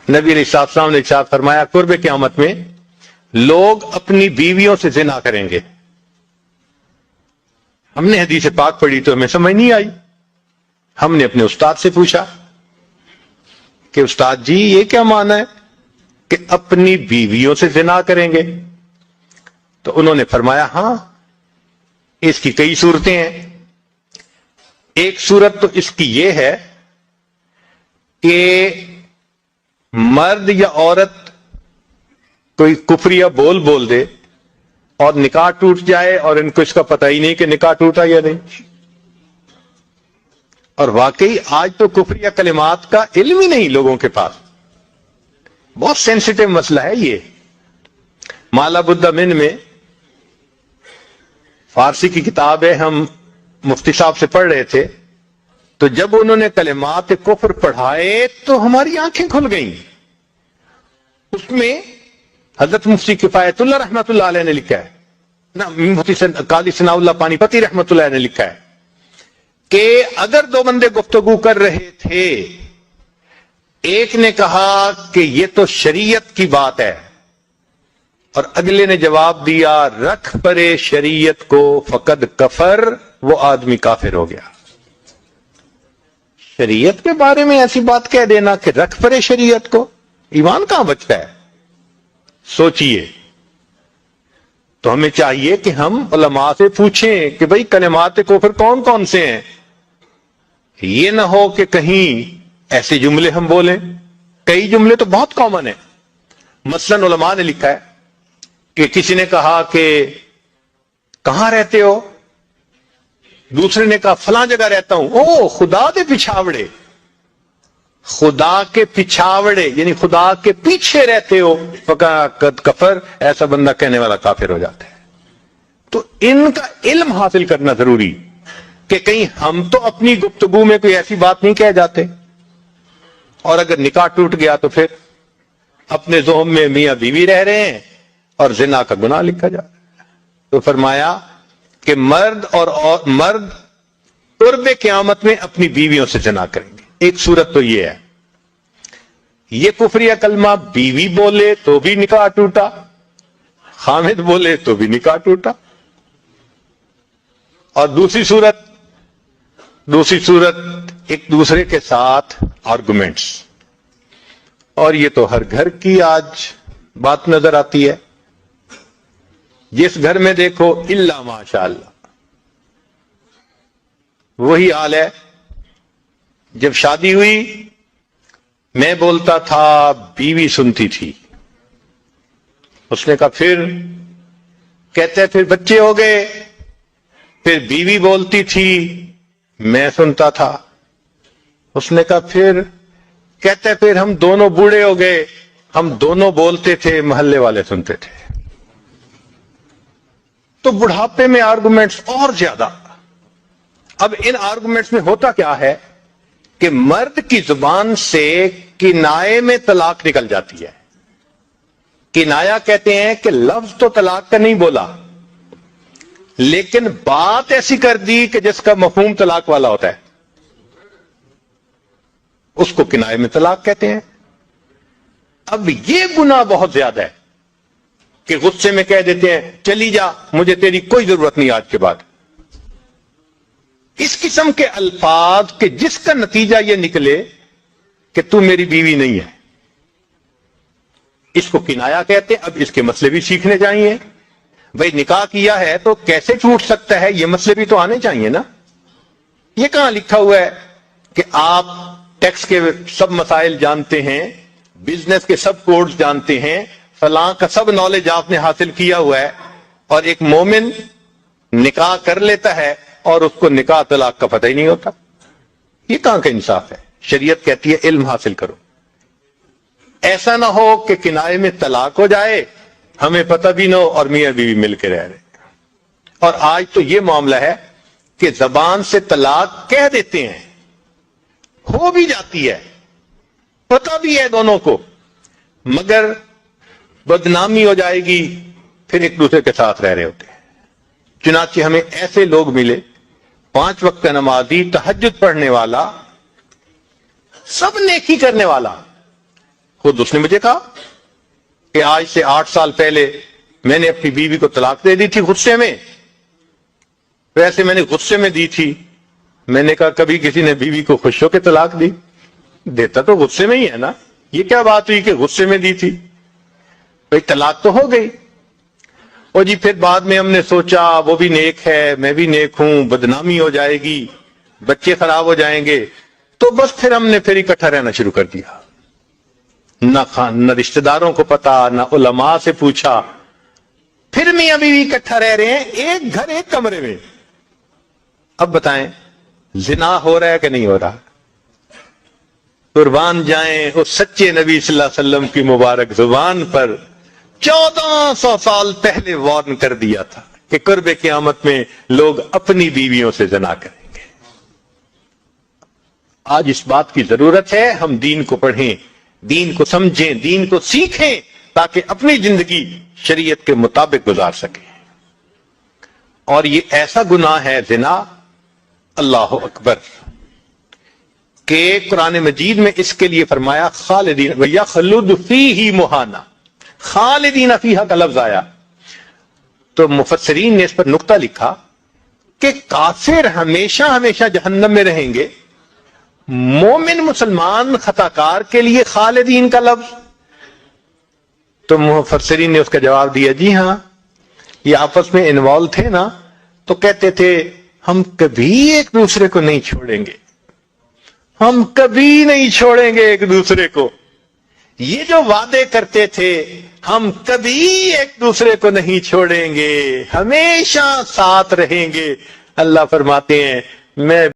नबी अलैहिस्सलाम ने इरशाद फरमाया कुर्ब क़यामत में लोग अपनी बीवियों से ज़िना करेंगे। हमने हदीस पाक पढ़ी तो हमें समझ नहीं आई। हमने अपने उस्ताद से पूछा कि उस्ताद जी ये क्या माना है कि अपनी बीवियों से ज़िना करेंगे? तो उन्होंने फरमाया हां, इसकी कई सूरतें हैं। एक सूरत तो इसकी ये है कि मर्द या औरत कोई कुफरिया बोल दे और निकाह टूट जाए और इनको इसका पता ही नहीं कि निकाह टूटा या नहीं। और वाकई आज तो कुफरिया कलिमात का इल्म ही नहीं लोगों के पास। बहुत सेंसिटिव मसला है ये। माला बुद्दा मिन में फारसी की किताब है, हम मुफ्ती साहब से पढ़ रहे थे, तो जब उन्होंने कलिमात कुफर पढ़ाए तो हमारी आंखें खुल गईं। उसमें हजरत मुफ्ती किफायतुल्लाह रहमतुल्लाह अलैह ने लिखा है ना, मुफ्ती काजी सनाउल्लाह पानीपती रहमतुल्लाह ने लिखा है कि अगर दो बंदे गुफ्तगू कर रहे थे, एक ने कहा कि ये तो शरीयत की बात है और अगले ने जवाब दिया रख परे शरीयत को फकद कफर, वो आदमी काफिर हो गया। शरीयत के बारे में ऐसी बात कह देना कि रख परे शरीयत को, ईमान कहां बचता है? सोचिए। तो हमें चाहिए कि हम उलमा से पूछें कि भाई कलिमात कुफर कौन कौन से हैं। ये ना हो कि कहीं ऐसे जुमले हम बोलें, कई जुमले तो बहुत कॉमन है। मसलन उलमा ने लिखा है कि किसी ने कहा कि कहां रहते हो, दूसरे ने कहा फलां जगह रहता हूं। ओ खुदा दे पिछावड़े, खुदा के पिछावड़े यानी खुदा के पीछे रहते हो, फकद कफर, ऐसा बंदा कहने वाला काफिर हो जाता है। तो इनका इल्म हासिल करना जरूरी कि कहीं हम तो अपनी गुफ्तगू में कोई ऐसी बात नहीं कह जाते, और अगर निकाह टूट गया तो फिर अपने ज़ोहम में मियां बीवी रह रहे हैं और जिना का गुनाह लिखा जा रहा है। तो फरमाया कि मर्द कुर्ब क़यामत में अपनी बीवियों से जिना करेंगे। एक सूरत तो ये है, ये कुफरिया कलमा बीवी बोले तो भी निकाह टूटा, हामिद बोले तो भी निकाह टूटा। और दूसरी सूरत एक दूसरे के साथ आर्गुमेंट्स, और ये तो हर घर की आज बात नजर आती है। जिस घर में देखो इल्ला माशाअल्लाह वही हाल है। जब शादी हुई मैं बोलता था, बीवी सुनती थी। उसने कहा फिर, कहते फिर बच्चे हो गए, फिर बीवी बोलती थी, मैं सुनता था। उसने कहा फिर, कहते फिर हम दोनों बूढ़े हो गए, हम दोनों बोलते थे, मोहल्ले वाले सुनते थे। तो बुढ़ापे में आर्गुमेंट्स और ज्यादा। अब इन आर्गुमेंट्स में होता क्या है कि मर्द की जुबान से किनाए में तलाक निकल जाती है। किनाया कहते हैं कि लफ्ज तो तलाक का नहीं बोला, लेकिन बात ऐसी कर दी कि जिसका मफहूम तलाक वाला होता है, उसको किनाए में तलाक कहते हैं। अब ये गुनाह बहुत ज्यादा है कि गुस्से में कह देते हैं चली जा, मुझे तेरी कोई जरूरत नहीं आज के बाद। इस किस्म के अल्फाज के जिसका नतीजा यह निकले कि तू मेरी बीवी नहीं है, इसको किनाया कहते हैं। अब इसके मसले भी सीखने चाहिए। भाई निकाह किया है तो कैसे टूट सकता है, ये मसले भी तो आने चाहिए ना। ये कहां लिखा हुआ है कि आप टैक्स के सब मसाइल जानते हैं, बिजनेस के सब कोड्स जानते हैं, फलां का सब नॉलेज आपने हासिल किया हुआ है, और एक मोमिन निकाह कर लेता है और उसको निकाह तलाक का पता ही नहीं होता। ये कहां का इंसाफ है? शरीयत कहती है इल्म हासिल करो। ऐसा ना हो कि किनारे में तलाक हो जाए, हमें पता भी ना हो और मियां बीवी मिलकर रह रहे। और आज तो ये मामला है कि जबान से तलाक कह देते हैं, हो भी जाती है, पता भी है दोनों को, मगर बदनामी हो जाएगी, फिर एक दूसरे के साथ रह रहे होते हैं। चुनाचे हमें ऐसे लोग मिले, 5 वक्त का नमाजी, तहज्जुद पढ़ने वाला, सब नेकी करने वाला, خود اس نے مجھے کہا کہ آج سے 8 سال پہلے میں نے اپنی بیوی کو طلاق دے دی تھی غصے میں. ویسے میں نے غصے میں دی تھی. میں نے کہا کبھی کسی نے بیوی کو خوش ہو کے طلاق دی؟ دیتا تو غصے میں ہی ہے نا. یہ کیا بات ہوئی کہ غصے میں دی تھی؟ بھئی طلاق تو ہو گئی. اور جی پھر بعد میں ہم نے سوچا وہ بھی نیک ہے میں بھی نیک ہوں, بدنامی ہو جائے گی, بچے خراب ہو جائیں گے, تو بس پھر ہم نے پھر اکٹھا رہنا شروع کر دیا. نہ رشتہ داروں کو پتا, نہ علماء سے پوچھا. پھر میاں بیوی اکٹھا رہ رہے ہیں ایک گھر ایک کمرے میں. اب بتائیں زنا ہو رہا ہے کہ نہیں ہو رہا؟ قربان جائیں اس سچے نبی صلی اللہ علیہ وسلم کی مبارک زبان پر 1400 سال پہلے وارن کر دیا تھا کہ قرب قیامت میں لوگ اپنی بیویوں سے زنا کریں گے. آج اس بات کی ضرورت ہے ہم دین کو پڑھیں, دین کو سمجھیں, دین کو سیکھیں, تاکہ اپنی زندگی شریعت کے مطابق گزار سکیں. اور یہ ایسا گناہ ہے زنا, اللہ اکبر, کہ قرآن مجید میں اس کے لیے فرمایا خالدین وَيَخْلُدُ فِيهِ مُحَانَا, خالدین فیہا کا لفظ آیا. تو مفسرین نے اس پر نقطہ لکھا کہ کافر ہمیشہ ہمیشہ جہنم میں رہیں گے, مومن مسلمان خطاکار کے لیے خالدین کا لفظ. تو مفسرین نے اس کا جواب دیا جی ہاں, یہ آپس میں انوالو تھے نا, تو کہتے تھے ہم کبھی ایک دوسرے کو نہیں چھوڑیں گے, ہم کبھی نہیں چھوڑیں گے ایک دوسرے کو. یہ جو وعدے کرتے تھے ہم کبھی ایک دوسرے کو نہیں چھوڑیں گے, ہمیشہ ساتھ رہیں گے, اللہ فرماتے ہیں میں